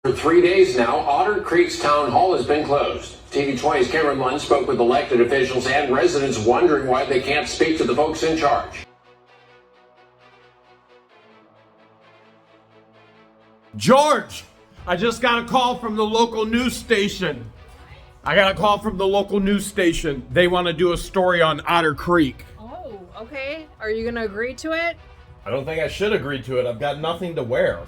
For 3 days now, Otter Creek's town hall has been closed. TV 20's Cameron Lund spoke with elected officials and residents wondering why they can't speak to the folks in charge. George, I just got a call from the local news station. They want to do a story on Otter Creek. Oh, okay. Are you gonna agree to it? I don't think I should agree to it. I've got nothing to wear.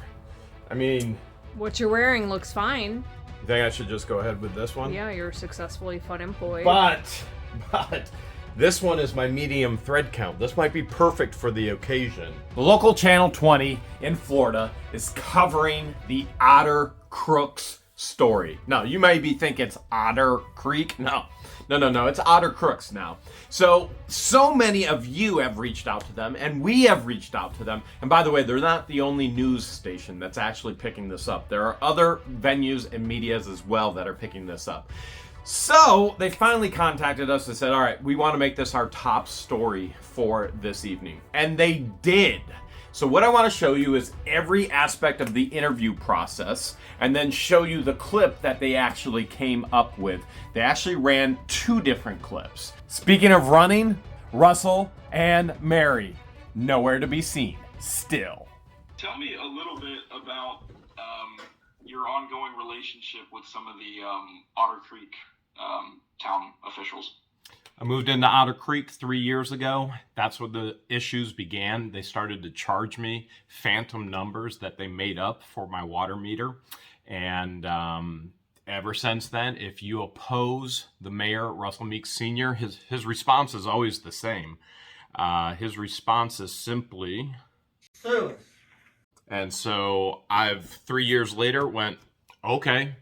I mean, What you're wearing looks fine. you think I should just go ahead with this one? Yeah, you're a successfully fun employee. But this one is my medium thread count. This might be perfect for the occasion. The local Channel 20 in Florida is covering the Otter Crooks story. No, you may be thinking it's Otter Creek. No, it's Otter Crooks now. So many of you have reached out to them, and we have reached out to them. And by the way, they're not the only news station that's actually picking this up. There are other venues and medias as well that are picking this up. So they finally contacted us and said, all right, we want to make this our top story for this evening. And they did. So what I want to show you is every aspect of the interview process, and then show you the clip that they actually came up with. They actually ran 2 different clips. Speaking of running, Russell and Mary, nowhere to be seen still. Tell me a little bit about your ongoing relationship with some of the Otter Creek town officials. I moved into Otter Creek 3 years ago. That's where the issues began. They started to charge me phantom numbers that they made up for my water meter. And ever since then, if you oppose the mayor, Russell Meeks Sr., his response is always the same. His response is simply, sue. And so 3 years later went, okay.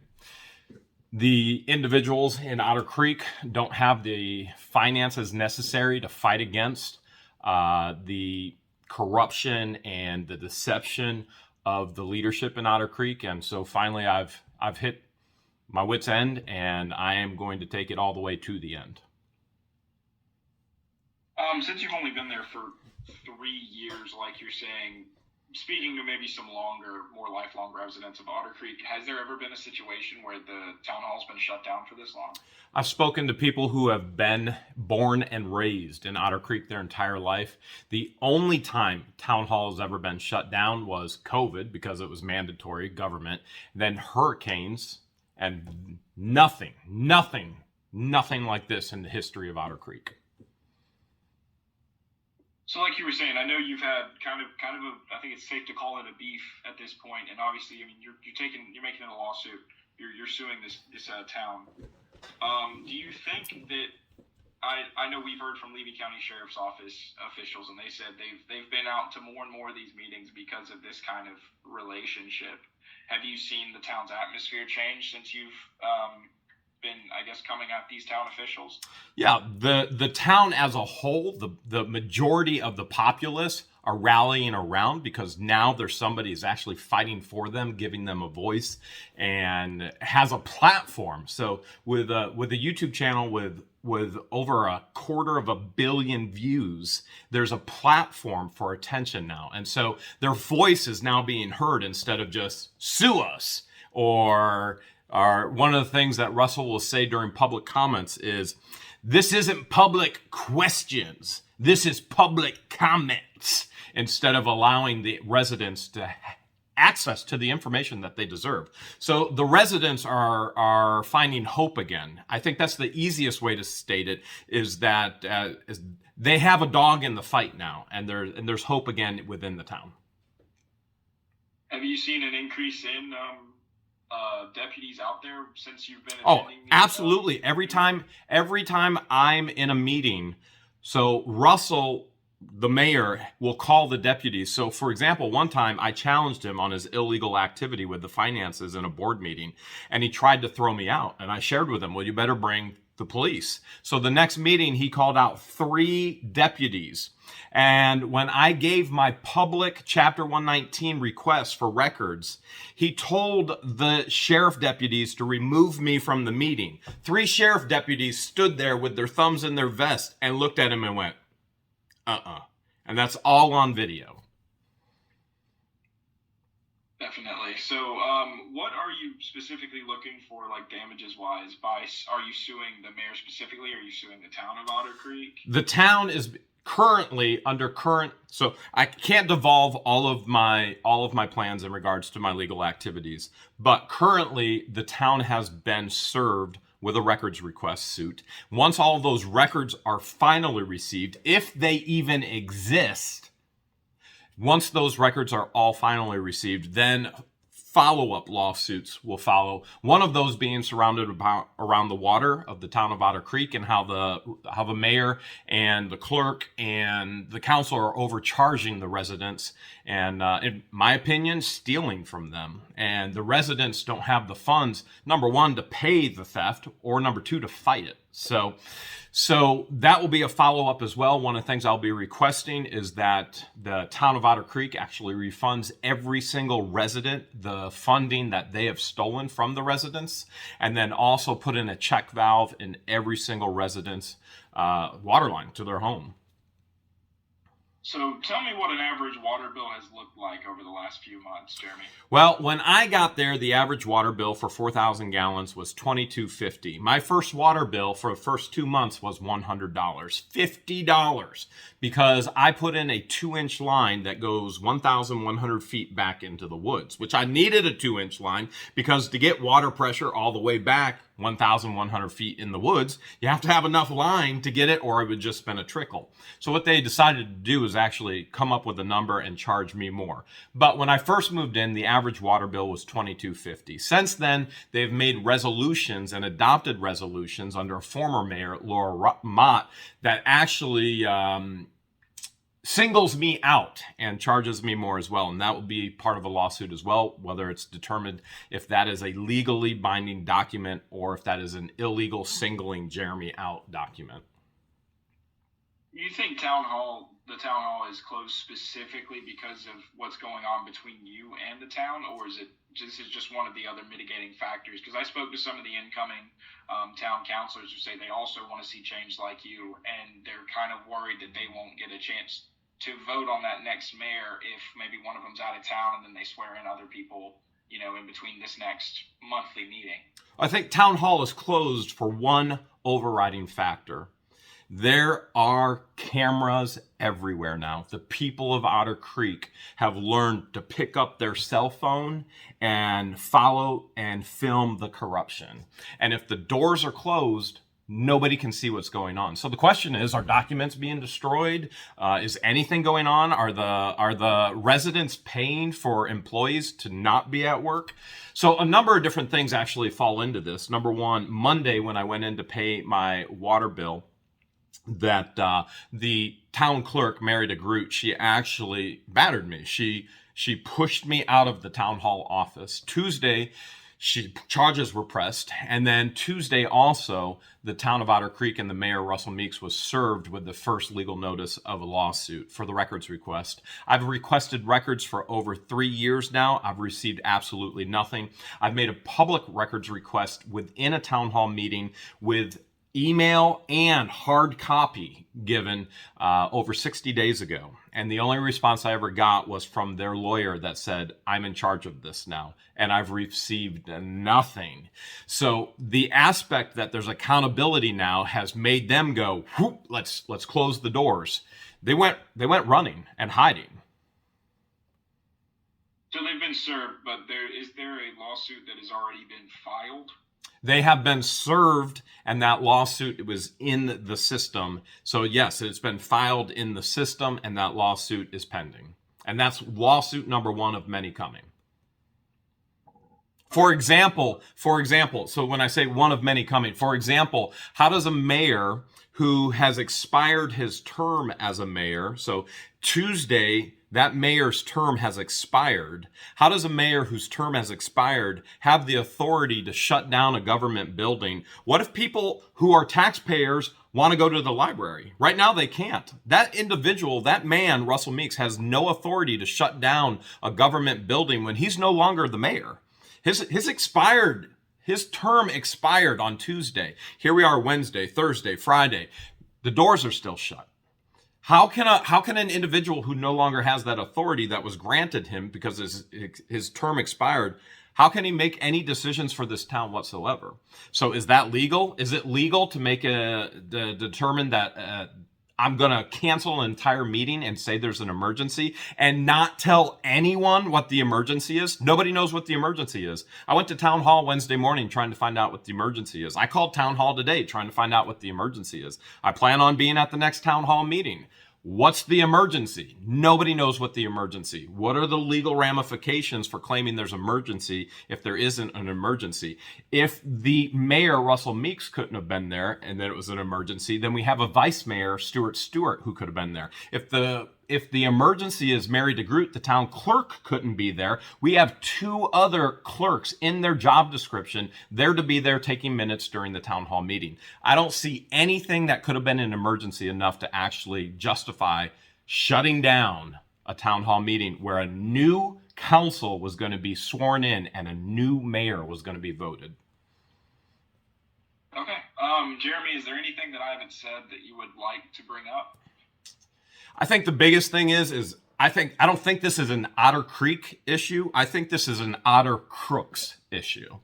The individuals in Otter Creek don't have the finances necessary to fight against the corruption and the deception of the leadership in Otter Creek. And so finally I've hit my wit's end, and I am going to take it all the way to the end. Since you've only been there for 3 years, like you're saying, speaking to maybe some more lifelong residents of Otter Creek, has there ever been a situation where the town hall's been shut down for this long? I've spoken to people who have been born and raised in Otter Creek their entire life. The only time town hall has ever been shut down was COVID, because it was mandatory government, then hurricanes, and nothing like this in the history of Otter Creek. So like you were saying, I know you've had kind of I think it's safe to call it a beef at this point, and obviously, I mean, you're making it a lawsuit. You're suing this town. Do you think that I know we've heard from Levy County Sheriff's Office officials, and they said they've been out to more and more of these meetings because of this kind of relationship. Have you seen the town's atmosphere change since you've been, I guess, coming at these town officials? Yeah, the town as a whole, the majority of the populace are rallying around, because now there's somebody who's actually fighting for them, giving them a voice, and has a platform. So with a YouTube channel with over 250 million views, there's a platform for attention now. And so their voice is now being heard instead of just sue us. Or one of the things that Russell will say during public comments is, this isn't public questions, this is public comments, instead of allowing the residents to access to the information that they deserve. So the residents are finding hope again. I think that's the easiest way to state it, is that they have a dog in the fight now, and there's hope again within the town. Have you seen an increase in deputies out there since you've been attending? Oh, absolutely. Every time I'm in a meeting, so Russell, the mayor, will call the deputies. So for example, one time I challenged him on his illegal activity with the finances in a board meeting, and he tried to throw me out, and I shared with him, well, you better bring the police. So the next meeting, he called out 3 deputies. And when I gave my public Chapter 119 request for records, he told the sheriff deputies to remove me from the meeting. 3 sheriff deputies stood there with their thumbs in their vest and looked at him and went, and that's all on video. Definitely. So what are you specifically looking for like damages wise? Are you suing the mayor specifically? Or are you suing the town of Otter Creek? The town is currently under current, so I can't devolve all of my plans in regards to my legal activities, but currently the town has been served with a records request suit. Once all of those records are finally received, if they even exist, once those records are all finally received, then follow-up lawsuits will follow. One of those being surrounded around the water of the town of Otter Creek, and how the mayor and the clerk and the council are overcharging the residents, and in my opinion, stealing from them. And the residents don't have the funds, number one, to pay the theft, or number two, to fight it. So that will be a follow-up as well. One of the things I'll be requesting is that the town of Otter Creek actually refunds every single resident the funding that they have stolen from the residents, and then also put in a check valve in every single resident's water line to their home. So tell me what an average water bill has looked like over the last few months, Jeremy. Well, when I got there, the average water bill for 4,000 gallons was $22.50. My first water bill for the first 2 months was $100, $50, because I put in a 2-inch line that goes 1,100 feet back into the woods, which I needed a 2-inch line because to get water pressure all the way back 1,100 feet in the woods, you have to have enough line to get it, or it would just been a trickle. So what they decided to do is actually come up with a number and charge me more. But when I first moved in, the average water bill was $22.50. Since then, they've made resolutions and adopted resolutions under a former mayor, Laura Mott, that actually singles me out and charges me more as well. And that will be part of a lawsuit as well, whether it's determined if that is a legally binding document or if that is an illegal singling Jeremy out document. You think the town hall is closed specifically because of what's going on between you and the town, or is it this is just one of the other mitigating factors? Because I spoke to some of the incoming town councilors who say they also want to see change like you, and they're kind of worried that they won't get a chance to vote on that next mayor if maybe one of them's out of town and then they swear in other people, in between this next monthly meeting. I think town hall is closed for one overriding factor. There are cameras everywhere now. The people of Otter Creek have learned to pick up their cell phone and follow and film the corruption. And if the doors are closed, nobody can see what's going on. So the question is, are documents being destroyed? Is anything going on? Are the residents paying for employees to not be at work? So a number of different things actually fall into this. Number one, Monday when I went in to pay my water bill, that the town clerk, Mary DeGroot, she actually battered me. She pushed me out of the town hall office. Tuesday, charges were pressed, and then Tuesday also, the town of Otter Creek and the mayor, Russell Meeks, was served with the first legal notice of a lawsuit for the records request. I've requested records for over 3 years now. I've received absolutely nothing. I've made a public records request within a town hall meeting with email and hard copy given over 60 days ago. And the only response I ever got was from their lawyer that said, I'm in charge of this now. And I've received nothing. So the aspect that there's accountability now has made them go, whoop, let's close the doors. They went running and hiding. So they've been served, but is there a lawsuit that has already been filed? They have been served, and that lawsuit was in the system. So yes, it's been filed in the system, and that lawsuit is pending. And that's lawsuit number one of many coming. For example, so when I say one of many coming, for example, how does a mayor who has expired his term as a mayor, so Tuesday, that mayor's term has expired. How does a mayor whose term has expired have the authority to shut down a government building? What if people who are taxpayers want to go to the library? Right now they can't. That individual, that man, Russell Meeks, has no authority to shut down a government building when he's no longer the mayor. His term expired on Tuesday. Here we are Wednesday, Thursday, Friday. The doors are still shut. How can an individual who no longer has that authority that was granted him because his term expired, How can he make any decisions for this town whatsoever? So is that legal? Is it legal to determine that I'm going to cancel an entire meeting and say there's an emergency and not tell anyone what the emergency is? Nobody knows what the emergency is. I went to town hall Wednesday morning trying to find out what the emergency is. I called town hall today trying to find out what the emergency is. I plan on being at the next town hall meeting. What's the emergency? Nobody knows what the emergency. What are the legal ramifications for claiming there's emergency if there isn't an emergency? If the mayor, Russell Meeks, couldn't have been there and then it was an emergency, then we have a vice mayor, Stuart Stewart, who could have been there. If the emergency is Mary DeGroot, the town clerk couldn't be there. We have 2 other clerks in their job description there to be there taking minutes during the town hall meeting. I don't see anything that could have been an emergency enough to actually justify shutting down a town hall meeting where a new council was going to be sworn in and a new mayor was going to be voted. Okay. Jeremy, is there anything that I haven't said that you would like to bring up? I think the biggest thing is I don't think this is an Otter Creek issue. I think this is an Otter Crooks issue.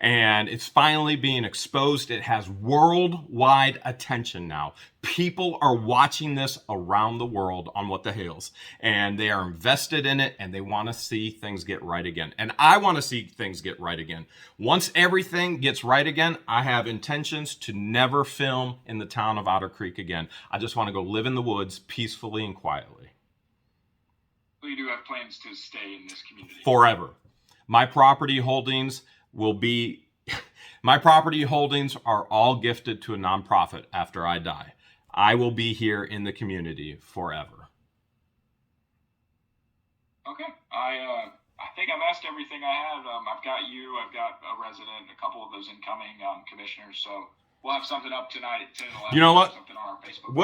And it's finally being exposed. It has worldwide attention now. People are watching this around the world on What the Hales, and they are invested in it, and they want to see things get right again. And I want to see things get right again. Once everything gets right again, I have intentions to never film in the town of Otter Creek again. I just want to go live in the woods peacefully and quietly. Well, you do have plans to stay in this community? Forever. My property holdings are all gifted to a nonprofit after I die. I will be here in the community forever. Okay. I think I've asked everything I have. I've got you, I've got a resident, a couple of those incoming commissioners, so we'll have something up tonight at 10 11. You know what? Something on our Facebook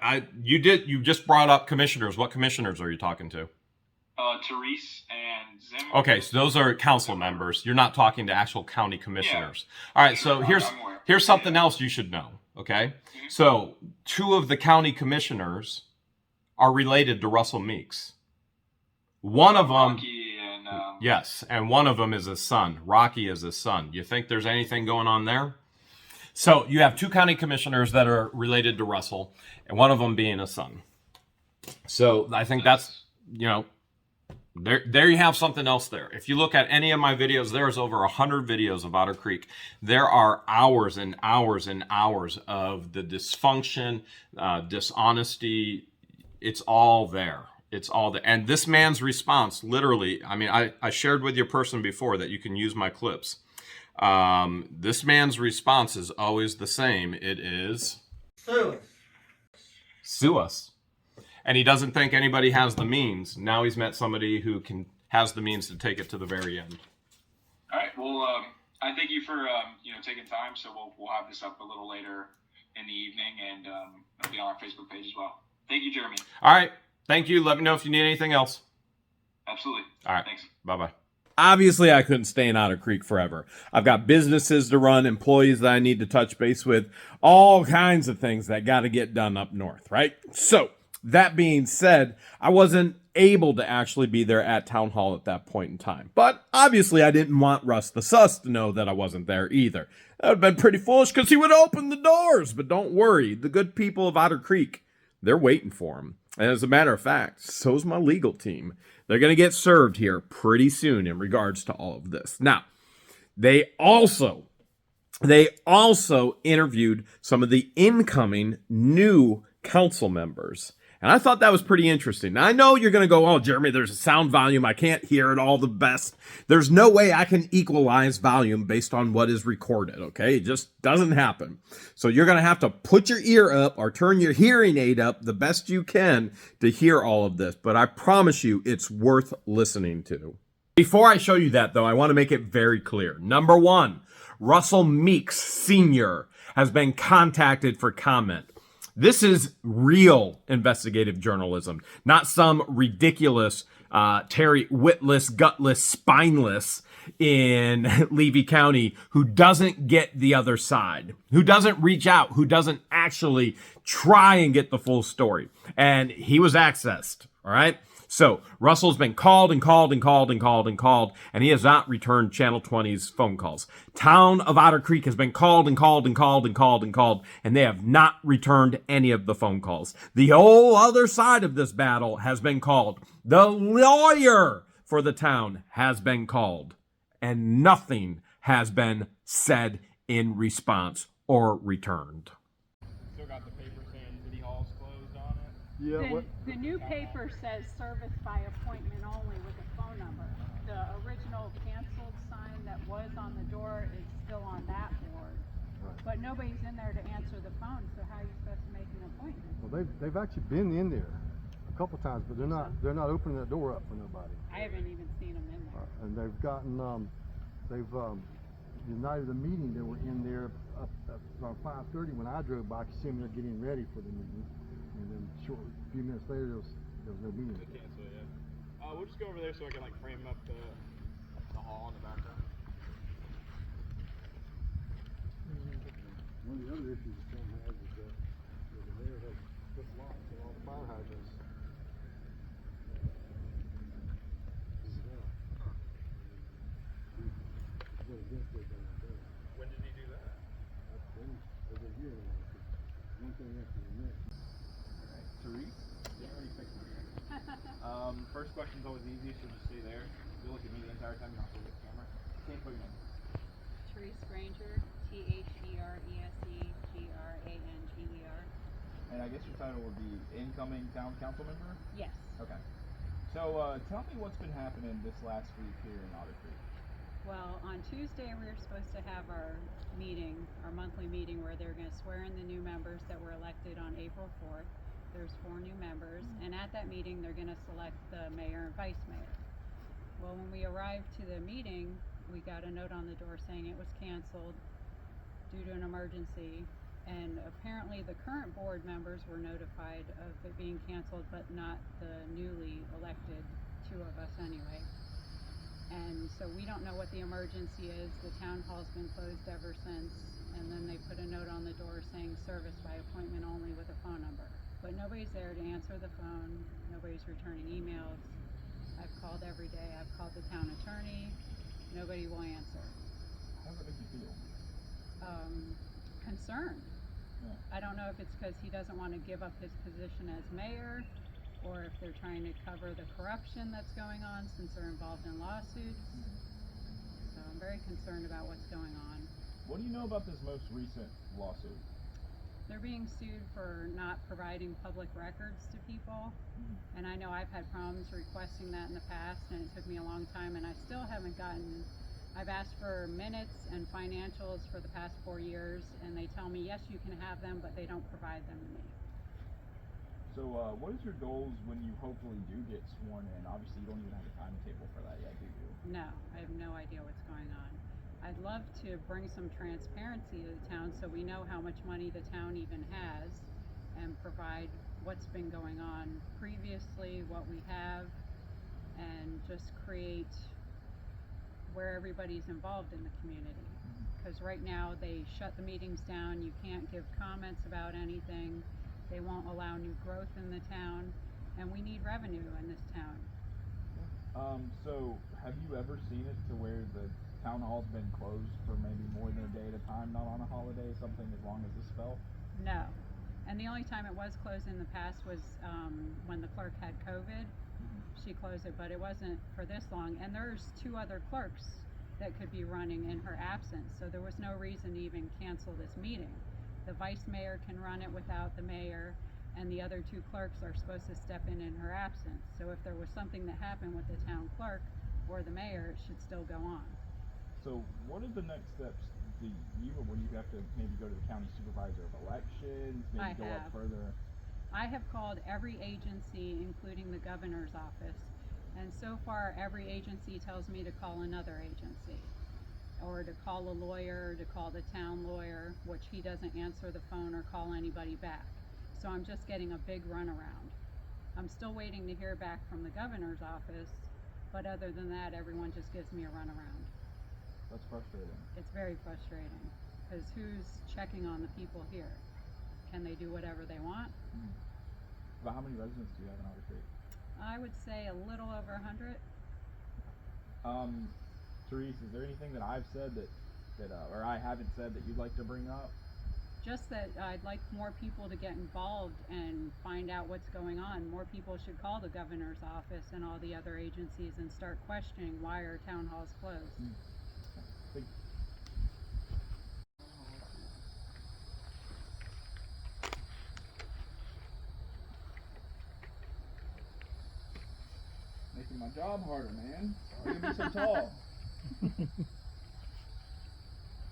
page. You just brought up commissioners. What commissioners are you talking to? Therese and Zim. Okay, so those are council members. You're not talking to actual county commissioners. Yeah. All right, so here's something else you should know, okay? Mm-hmm. So 2 of the county commissioners are related to Russell Meeks. One of them, Rocky and, yes, and one of them is his son. Rocky is his son. You think there's anything going on there? So you have 2 county commissioners that are related to Russell, and one of them being a son. So I think that's, there you have something else there. If you look at any of my videos, there's over 100 videos of Otter Creek. There are hours and hours and hours of the dysfunction, dishonesty. It's all there. It's all there. And this man's response, literally, I shared with your person before that you can use my clips. This man's response is always the same. It is sue us. Sue us. And he doesn't think anybody has the means. Now he's met somebody who has the means to take it to the very end. All right. Well, I thank you for taking time. So we'll have this up a little later in the evening, and it'll be on our Facebook page as well. Thank you, Jeremy. All right. Thank you. Let me know if you need anything else. Absolutely. All right. Thanks. Bye-bye. Obviously, I couldn't stay in Otter Creek forever. I've got businesses to run, employees that I need to touch base with, all kinds of things that got to get done up north, right? So that being said, I wasn't able to actually be there at town hall at that point in time. But obviously, I didn't want Russ the Sus to know that I wasn't there either. That would have been pretty foolish because he would open the doors. But don't worry, the good people of Otter Creek, they're waiting for him. And as a matter of fact, so's my legal team. They're going to get served here pretty soon in regards to all of this. Now, they also interviewed some of the incoming new council members. And I thought that was pretty interesting. Now, I know you're going to go, oh, Jeremy, there's a sound volume. I can't hear it all the best. There's no way I can equalize volume based on what is recorded, okay? It just doesn't happen. So you're going to have to put your ear up or turn your hearing aid up the best you can to hear all of this. But I promise you, it's worth listening to. Before I show you that, though, I want to make it very clear. Number 1, Russell Meeks Sr. has been contacted for comment. This is real investigative journalism, not some ridiculous Terry Witless, gutless, spineless in Levy County who doesn't get the other side, who doesn't reach out, who doesn't actually try and get the full story. And he was accessed, all right? So Russell's been called and called and called and called and called, and he has not returned Channel 20's phone calls. Town of Otter Creek has been called and called and called and called and called, and they have not returned any of the phone calls. The whole other side of this battle has been called. The lawyer for the town has been called, and nothing has been said in response or returned. Still got the paper saying City Hall's closed on it. Yeah, the new paper says service by appointment only with a phone number. The original canceled sign that was on the door is still on that board. Right. But nobody's in there to answer the phone, so how are you supposed to make an appointment? Well, they've actually been in there a couple times, but they're not opening that door up for nobody. I haven't even seen them in there. And they've gotten united the meeting. They were in there up around 5:30 when I drove by. I could see them there getting ready for the meeting, and then a few minutes later there was no meeting. They cancel it, yeah. We'll just go over there so I can like frame up the hall in the background. One of the other issues the town has is that the mayor has put locks on all the fire hydrants. When did he do that? One thing after the next. Alright, Therese? You already fixed it. First question's always easy, so just stay there. You'll look at me the entire time, you don't have to look at the camera. Can't put your name. Therese Granger, ThereseGranger. And I guess your title would be incoming town council member? Yes. Okay. So, tell me what's been happening this last week here in Otter Creek. Well, on Tuesday we were supposed to have our meeting, our monthly meeting, where they're going to swear in the new members that were elected on April 4th. There's 4 new members, and at that meeting they're going to select the mayor and vice mayor. Well, when we arrived to the meeting, we got a note on the door saying it was canceled due to an emergency, and apparently the current board members were notified of it being canceled, but not the newly elected 2 of us anyway. And so we don't know what the emergency is. The town hall's been closed ever since, and then they put a note on the door saying service by appointment only with a phone number. But nobody's there to answer the phone, nobody's returning emails. I've called every day, I've called the town attorney, nobody will answer. How does that make you feel? Concerned. Yeah. I don't know if it's because he doesn't want to give up his position as mayor, or if they're trying to cover the corruption that's going on since they're involved in lawsuits. So I'm very concerned about what's going on. What do you know about this most recent lawsuit? They're being sued for not providing public records to people. And I know I've had problems requesting that in the past, and it took me a long time, and I still haven't gotten. I've asked for minutes and financials for the past 4 years, and they tell me, yes, you can have them, but they don't provide them to me. So, what is your goals when you hopefully do get sworn in? Obviously, you don't even have a timetable for that yet, do you? No, I have no idea what's going on. I'd love to bring some transparency to the town so we know how much money the town even has, and provide what's been going on previously, what we have, and just create where everybody's involved in the community. Because right now they shut the meetings down, you can't give comments about anything, they won't allow new growth in the town, and we need revenue in this town. So have you ever seen it to where the town hall's been closed for maybe more than a day at a time, not on a holiday, something as long as this fell? No. And the only time it was closed in the past was when the clerk had COVID. She closed it, but it wasn't for this long. And there's 2 other clerks that could be running in her absence, so there was no reason to even cancel this meeting. The vice mayor can run it without the mayor, and the other 2 clerks are supposed to step in her absence. So if there was something that happened with the town clerk or the mayor, it should still go on. So what are the next steps? Do you, or would you have to maybe go to the county supervisor of elections, maybe go up further? I have called every agency, including the governor's office, and so far every agency tells me to call another agency, or to call a lawyer, to call the town lawyer, which he doesn't answer the phone or call anybody back. So I'm just getting a big runaround. I'm still waiting to hear back from the governor's office, but other than that, everyone just gives me a runaround. That's frustrating. It's very frustrating, because who's checking on the people here? Can they do whatever they want? But how many residents do you have in Otter Creek? I would say a little over 100. Therese, is there anything that I've said or I haven't said that you'd like to bring up? Just that I'd like more people to get involved and find out what's going on. More people should call the governor's office and all the other agencies and start questioning why our town hall's closed. Making my job harder, man. Why you be so tall?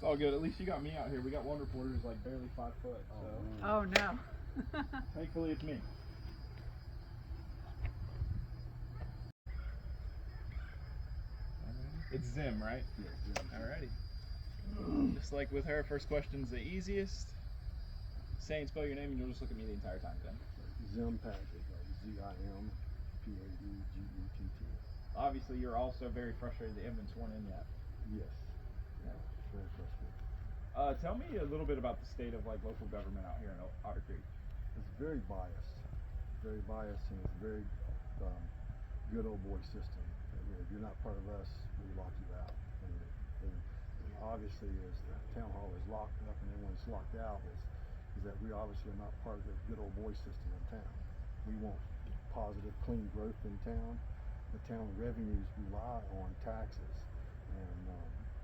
It's all good. At least you got me out here. We got one reporter who's like barely 5 foot. So Oh no. thankfully it's me. It's Zim, right? Yeah, yeah. Alrighty. Just like with her, first question's the easiest. Say and spell your name and you'll just look at me the entire time then. Zim Paget, ZIMPAGETT. Obviously you're also very frustrated the evidence weren't in yet. Yes. Yeah, very frustrating. Tell me a little bit about the state of like local government out here in Otter Creek. It's very biased, and it's a very good old boy system. You know, if you're not part of us, we lock you out. And obviously, as the town hall is locked up and everyone's locked out, is that we obviously are not part of the good old boy system in town. We want positive, clean growth in town. The town revenues rely on taxes, and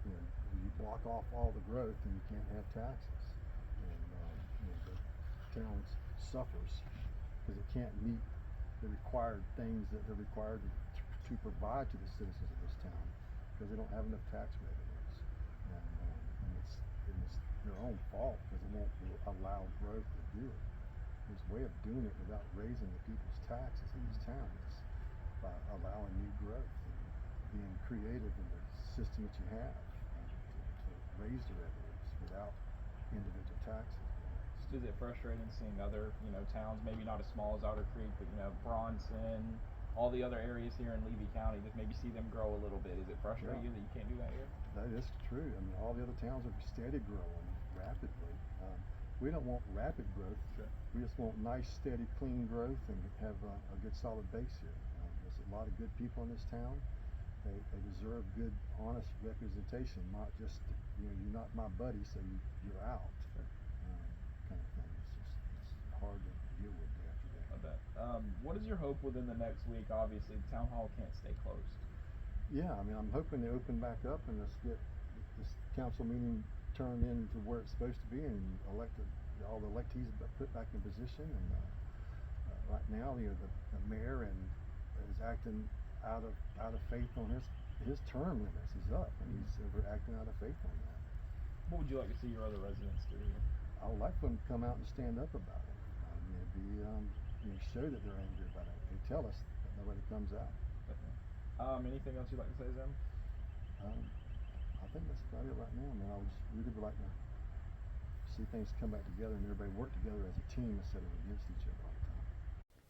you know, you block off all the growth, and you can't have taxes. And you know, the town suffers because it can't meet the required things that they're required to provide to the citizens of this town because they don't have enough tax revenues, and it's their own fault because they won't allow growth to do it. There's a way of doing it without raising the people's taxes in this town. It's by allowing new growth and being creative in the system that you have to raise the revenues without individual taxes. Is it frustrating seeing other, towns, maybe not as small as Otter Creek, but Bronson, all the other areas here in Levy County, just maybe see them grow a little bit? Is it frustrating you that you can't do that here? That is true. I mean, all the other towns are steady growing rapidly. We don't want rapid growth. Sure. We just want nice, steady, clean growth and have a good, solid base here. There's a lot of good people in this town. They deserve good, honest representation, not just, you're not my buddy, so you're out. Sure. Kind of thing. It's hard to deal with day after day. I bet. What is your hope within the next week? Obviously, the town hall can't stay closed. Yeah, I mean, I'm hoping they open back up and let's get this council meeting turned into where it's supposed to be and all the electees put back in position. And right now, the mayor is acting out of faith on his term limits is up, and he's acting out of faith on that. What would you like to see your other residents do here? I would like for them to come out and stand up about it. Show that they're angry about it. They tell us, but nobody comes out. Definitely. Anything else you'd like to say, Zim? I think that's about it right now, man. I really would like to see things come back together and everybody work together as a team instead of against each other all the time.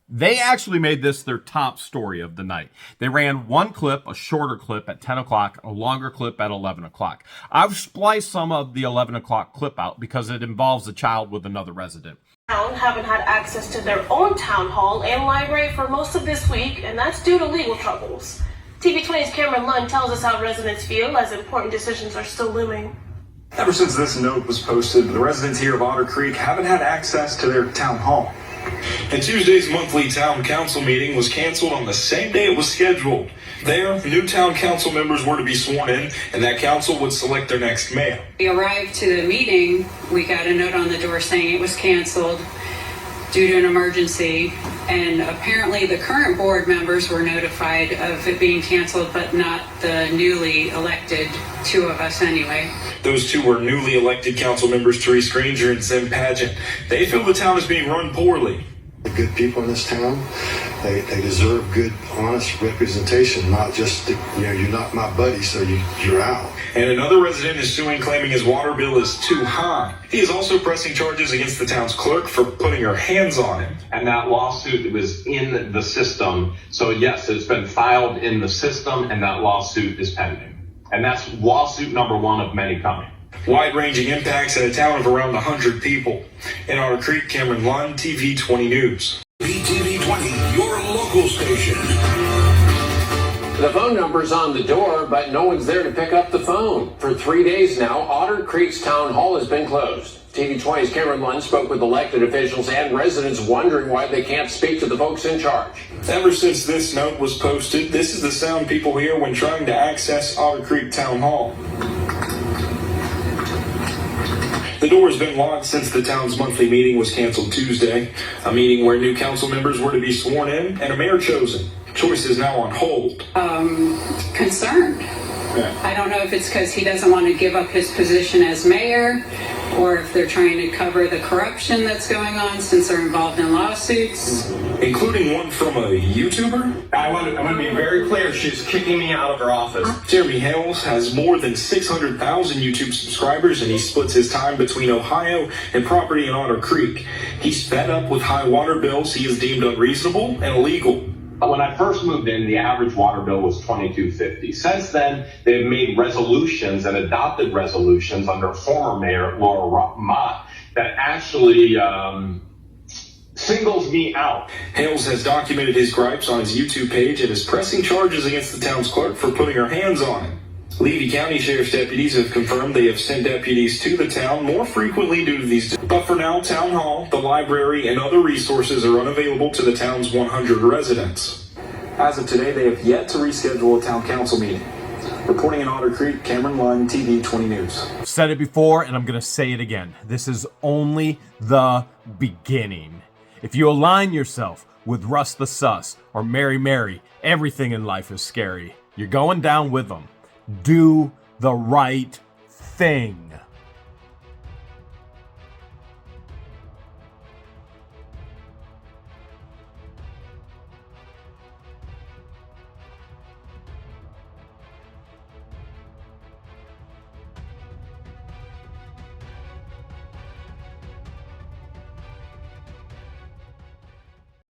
They actually made this their top story of the night. They ran one clip, a shorter clip at 10 o'clock, a longer clip at 11 o'clock. I've spliced some of the 11 o'clock clip out because it involves a child with another resident. Haven't had access to their own town hall and library for most of this week, and that's due to legal troubles. TV20's Cameron Lund tells us how residents feel as important decisions are still looming. Ever since this note was posted, the residents here of Otter Creek haven't had access to their town hall. And Tuesday's monthly town council meeting was canceled on the same day it was scheduled. There, new town council members were to be sworn in, and that council would select their next mayor. We arrived to the meeting, we got a note on the door saying it was canceled due to an emergency, and apparently the current board members were notified of it being canceled, but not the newly elected two of us anyway. Those two were newly elected council members, Therese Granger and Zim Paget. They feel the town is being run poorly. The good people in this town, they deserve good, honest representation, not just, you're not my buddy, so you're out. And another resident is suing, claiming his water bill is too high. He is also pressing charges against the town's clerk for putting her hands on him. And that lawsuit was in the system. So yes, it's been filed in the system and that lawsuit is pending. And that's lawsuit number one of many coming. Wide-ranging impacts in a town of around 100 people. In Otter Creek, Cameron Lund, TV 20 News. TV 20, your local station. The phone number's on the door, but no one's there to pick up the phone. For 3 days now, Otter Creek's town hall has been closed. TV 20's Cameron Lund spoke with elected officials and residents wondering why they can't speak to the folks in charge. Ever since this note was posted, this is the sound people hear when trying to access Otter Creek Town Hall. The door has been locked since the town's monthly meeting was canceled Tuesday, a meeting where new council members were to be sworn in and a mayor chosen. Choice is now on hold. Concerned. Yeah. I don't know if it's because he doesn't want to give up his position as mayor, or if they're trying to cover the corruption that's going on since they're involved in lawsuits. Including one from a YouTuber? I want to be very clear. She's kicking me out of her office. Jeremy Hales has more than 600,000 YouTube subscribers, and he splits his time between Ohio and property in Otter Creek. He's fed up with high water bills he has deemed unreasonable and illegal. When I first moved in, the average water bill was $22.50. Since then, they've made resolutions and adopted resolutions under former Mayor Laura Mott that actually singles me out. Hales has documented his gripes on his YouTube page and is pressing charges against the town's clerk for putting her hands on him. Levy County Sheriff's deputies have confirmed they have sent deputies to the town more frequently due to these. But for now, Town Hall, the library, and other resources are unavailable to the town's 100 residents. As of today, they have yet to reschedule a town council meeting. Reporting in Otter Creek, Cameron Lund, TV 20 News. I've said it before, and I'm going to say it again. This is only the beginning. If you align yourself with Russ the Sus or Mary Mary, everything in life is scary. You're going down with them. Do the right thing.